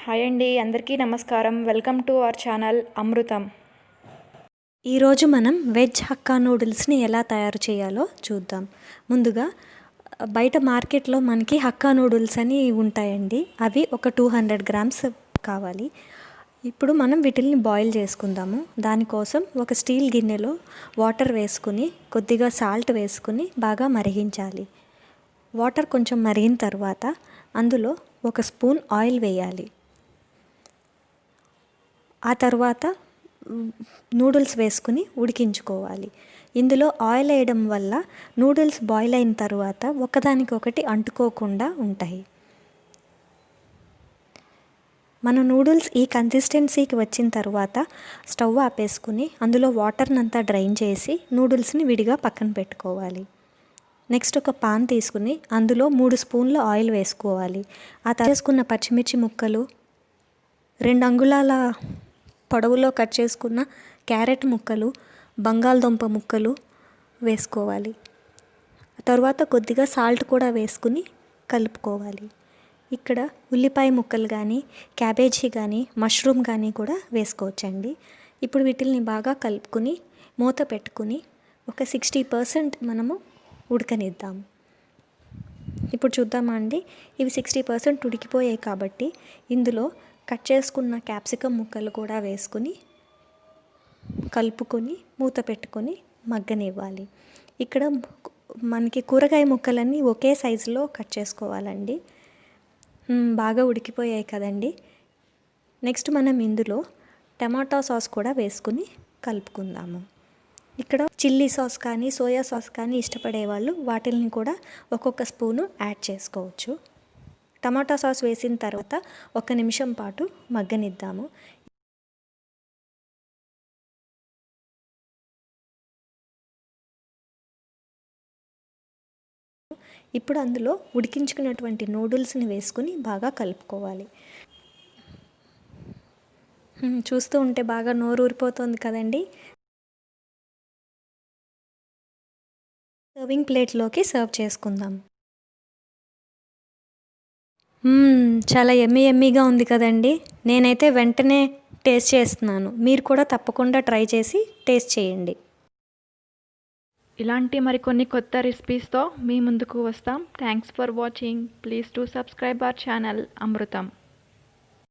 Hi అండి, అందరికీ నమస్కారం. వెల్కమ్ టు అవర్ ఛానల్ అమృతం. ఈరోజు మనం వెజ్ హక్కా నూడిల్స్ని ఎలా తయారు చేయాలో చూద్దాం. ముందుగా బయట మార్కెట్లో మనకి హక్కా నూడిల్స్ అని ఉంటాయండి. అవి ఒక 200 గ్రామ్స్ కావాలి. ఇప్పుడు మనం వీటిని బాయిల్ చేసుకుందాము. దానికోసం ఒక స్టీల్ గిన్నెలో వాటర్ వేసుకుని కొద్దిగా సాల్ట్ వేసుకుని బాగా మరిగించాలి. వాటర్ కొంచెం మరిగిన తర్వాత అందులో ఒక స్పూన్ ఆయిల్ వేయాలి. ఆ తర్వాత నూడిల్స్ వేసుకుని ఉడికించుకోవాలి. ఇందులో ఆయిల్ వేయడం వల్ల నూడిల్స్ బాయిల్ అయిన తర్వాత ఒకదానికొకటి అంటుకోకుండా ఉంటాయి. మన నూడిల్స్ ఈ కన్సిస్టెన్సీకి వచ్చిన తర్వాత స్టవ్ ఆపేసుకుని అందులో వాటర్నంతా డ్రైన్ చేసి నూడిల్స్ని విడిగా పక్కన పెట్టుకోవాలి. నెక్స్ట్ ఒక పాన్ తీసుకుని అందులో 3 స్పూన్ల ఆయిల్ వేసుకోవాలి. ఆ తర్వాత చేసుకున్న పచ్చిమిర్చి ముక్కలు, 2 అంగుళాల పొడవులో కట్ చేసుకున్న క్యారెట్ ముక్కలు, బంగాళదుంప ముక్కలు వేసుకోవాలి. తర్వాత కొద్దిగా సాల్ట్ కూడా వేసుకుని కలుపుకోవాలి. ఇక్కడ ఉల్లిపాయ ముక్కలు కానీ, క్యాబేజీ కానీ, మష్రూమ్ కానీ కూడా వేసుకోవచ్చండి. ఇప్పుడు వీటిని బాగా కలుపుకుని మూత పెట్టుకుని ఒక 60% మనము ఉడకనిద్దాం. ఇప్పుడు చూద్దామా అండి, ఇవి 60% ఉడికిపోయాయి కాబట్టి ఇందులో కట్ చేసుకున్న క్యాప్సికమ్ ముక్కలు కూడా వేసుకుని కలుపుకొని మూత పెట్టుకొని మగ్గనివ్వాలి. ఇక్కడ మనకి కూరగాయ ముక్కలన్నీ ఒకే సైజులో కట్ చేసుకోవాలండి. బాగా ఉడికిపోయాయి కదండి. నెక్స్ట్ మనం ఇందులో టమాటా సాస్ కూడా వేసుకుని కలుపుకుందాము. ఇక్కడ చిల్లీ సాస్ కానీ, సోయా సాస్ కానీ ఇష్టపడే వాళ్ళు వాటిని కూడా ఒక్కొక్క స్పూను యాడ్ చేసుకోవచ్చు. టమాటా సాస్ వేసిన తర్వాత 1 నిమిషం పాటు మగ్గనిద్దాము. ఇప్పుడు అందులో ఉడికించుకున్నటువంటి నూడిల్స్ని వేసుకుని బాగా కలుపుకోవాలి. చూస్తూ ఉంటే బాగా నోరు ఊరిపోతుంది కదండి. సర్వింగ్ ప్లేట్లోకి సర్వ్ చేసుకుందాం. చాలా యమ్మీగా ఉంది కదండి. నేనైతే వెంటనే టేస్ట్ చేస్తున్నాను. మీరు కూడా తప్పకుండా ట్రై చేసి టేస్ట్ చేయండి. ఇలాంటి మరికొన్ని కొత్త రెసిపీస్తో మీ ముందుకు వస్తాం. Thanks for watching. Please to subscribe our channel Amrutham.